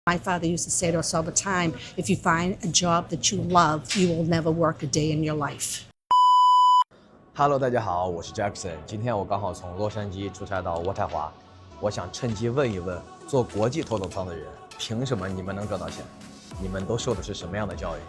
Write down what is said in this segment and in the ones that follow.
My father used to say to us all the time, if you find a job that you love, you will never work a day in your life. Hello， 大家好，我是 Jackson。今天我刚好从洛杉矶出差到渥太华，我想趁机问一问，做国际头等舱的人，凭什么你们能赚到钱？你们都受的是什么样的教育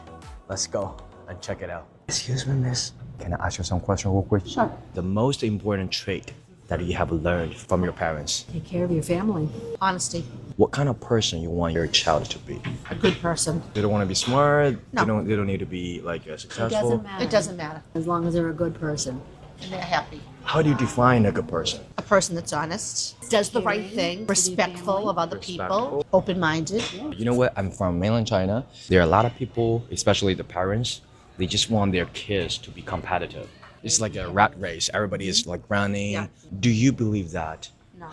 ？Let's go and check it out. Excuse me, miss. Can I ask you some question real quick? Sure. The most important trait that you have learned from your parents. Take care of your family. Honesty. What kind of person you want your child to be? A good person. They don't want to be smart. No. They don't need to be like successful. It doesn't matter. As long as they're a good person. And they're happy. How do you define a good person? A person that's honest, does the right thing, respectful of other people, open-minded. You know what? I'm from mainland China. There are a lot of people, especially the parents, they just want their kids to be competitive. It's like a rat race. Everybody is like running. Yeah. Do you believe that? No.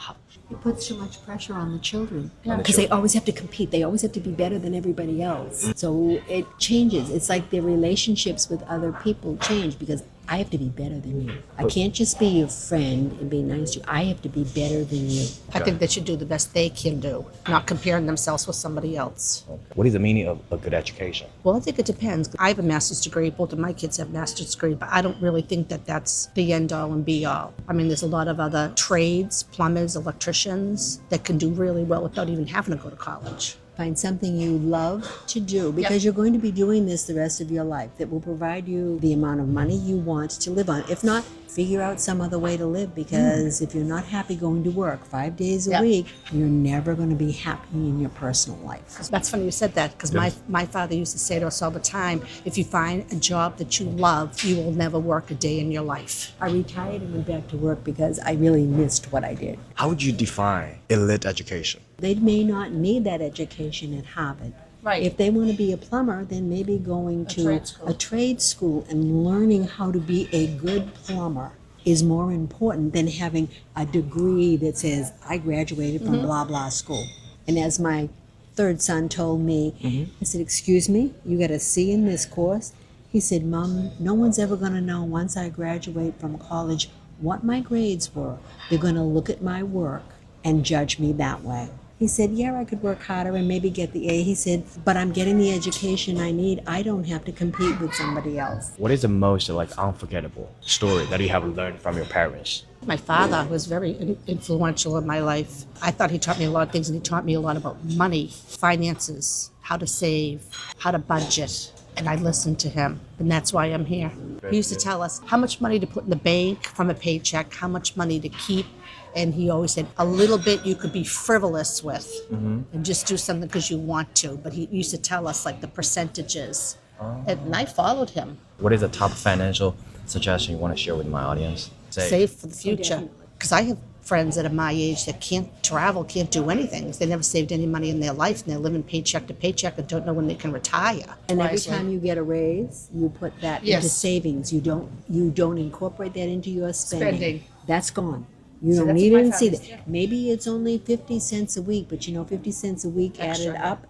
It puts too much pressure on the children. On the Because they children. always have to compete. They always have to be better than everybody else. So it changes. It's like their relationships with other people change because I have to be better than you. I can't just be your friend and be nice to you. I have to be better than you. I think they should do the best they can do, not comparing themselves with somebody else. What is the meaning of a good education? Well, I think it depends. I have a master's degree. Both of my kids have master's degree, but I don't really think that that's the end all and be all. I mean, there's a lot of other trades, plumbers, electricians that can do really well without even having to go to college. Find something you love to do because you're going to be doing this the rest of your life that will provide you the amount of money you want to live on. If not, figure out some other way to live because if you're not happy going to work 5 days a week, you're never going to be happy in your personal life. That's funny you said that because my father used to say to us all the time, if you find a job that you love, you will never work a day in your life. I retired and went back to work because I really missed what I did. How would you define elite education? They may not need that education at Harvard. Right. If they want to be a plumber, then maybe going to trade school. a trade school and learning how to be a good plumber is more important than having a degree that says, I graduated from blah, blah school. And as my third son told me, I said, excuse me, you got a C in this course? He said, Mom, no one's ever going to know once I graduate from college what my grades were. They're going to look at my work and judge me that way. He said, yeah, I could work harder and maybe get the A. He said, but I'm getting the education I need. I don't have to compete with somebody else. What is the most unforgettable story that you have learned from your parents? My father was very influential in my life. I thought he taught me a lot of things, and he taught me a lot about money, finances, how to save, how to budget. And I listened to him, and that's why I'm here. He used to tell us how much money to put in the bank from a paycheck, how much money to keep. And he always said, a little bit you could be frivolous with and just do something because you want to. But he used to tell us like the percentages. And I followed him. What is the top financial suggestion you want to share with my audience? Save for the future. Because I have friends that are my age that can't travel, can't do anything. They never saved any money in their life, and they're living paycheck to paycheck and don't know when they can retire. And every time you get a raise, you put that into savings. You don't incorporate that into your spending. That's gone. You don't even see that. Maybe it's only 50 cents a week, but 50 cents a week added up.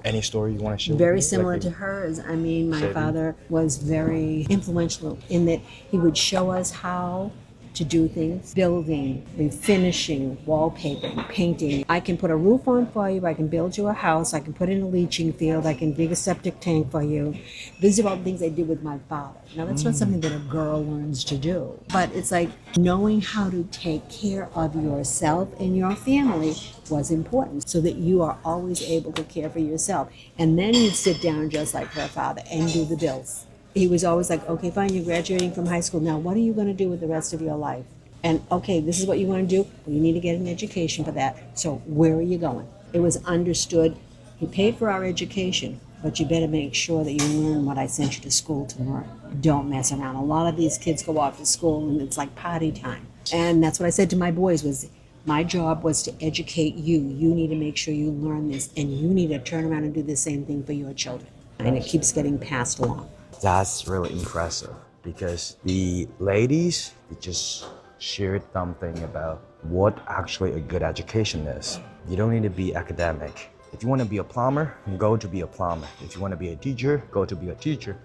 Any story you want to share? Very similar to hers. I mean, my father was very influential in that he would show us how to do things, building, refinishing, wallpapering, painting. I can put a roof on for you, I can build you a house, I can put in a leaching field, I can dig a septic tank for you. These are all things I did with my father. Now, that's not something that a girl learns to do, but it's like knowing how to take care of yourself and your family was important so that you are always able to care for yourself. And then you'd sit down just like her father and do the bills. He was always like, okay, fine, you're graduating from high school. Now, what are you going to do with the rest of your life? And okay, this is what you want to do. Well, you need to get an education for that. So where are you going? It was understood. He paid for our education, but you better make sure that you learn what I sent you to school to learn. Don't mess around. A lot of these kids go off to school and it's like party time. And that's what I said to my boys was, my job was to educate you. You need to make sure you learn this, and you need to turn around and do the same thing for your children. And it keeps getting passed along. That's really impressive because the ladies they just shared something about what actually a good education is. You don't need to be academic. If you want to be a plumber, go to be a plumber. If you want to be a teacher, go to be a teacher.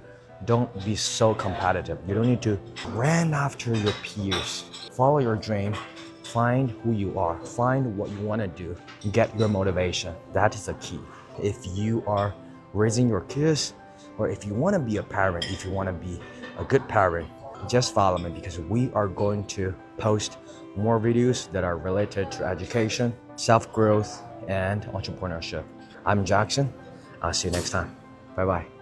Don't be so competitive. You don't need to run after your peers. Follow your dream, Find who you are, find what you want to do, get your motivation. That is the key. If you are raising your kids, or if you want to be a parent, if you want to be a good parent, just follow me because we are going to post more videos that are related to education, self-growth, and entrepreneurship. I'm Jackson. I'll see you next time. Bye-bye.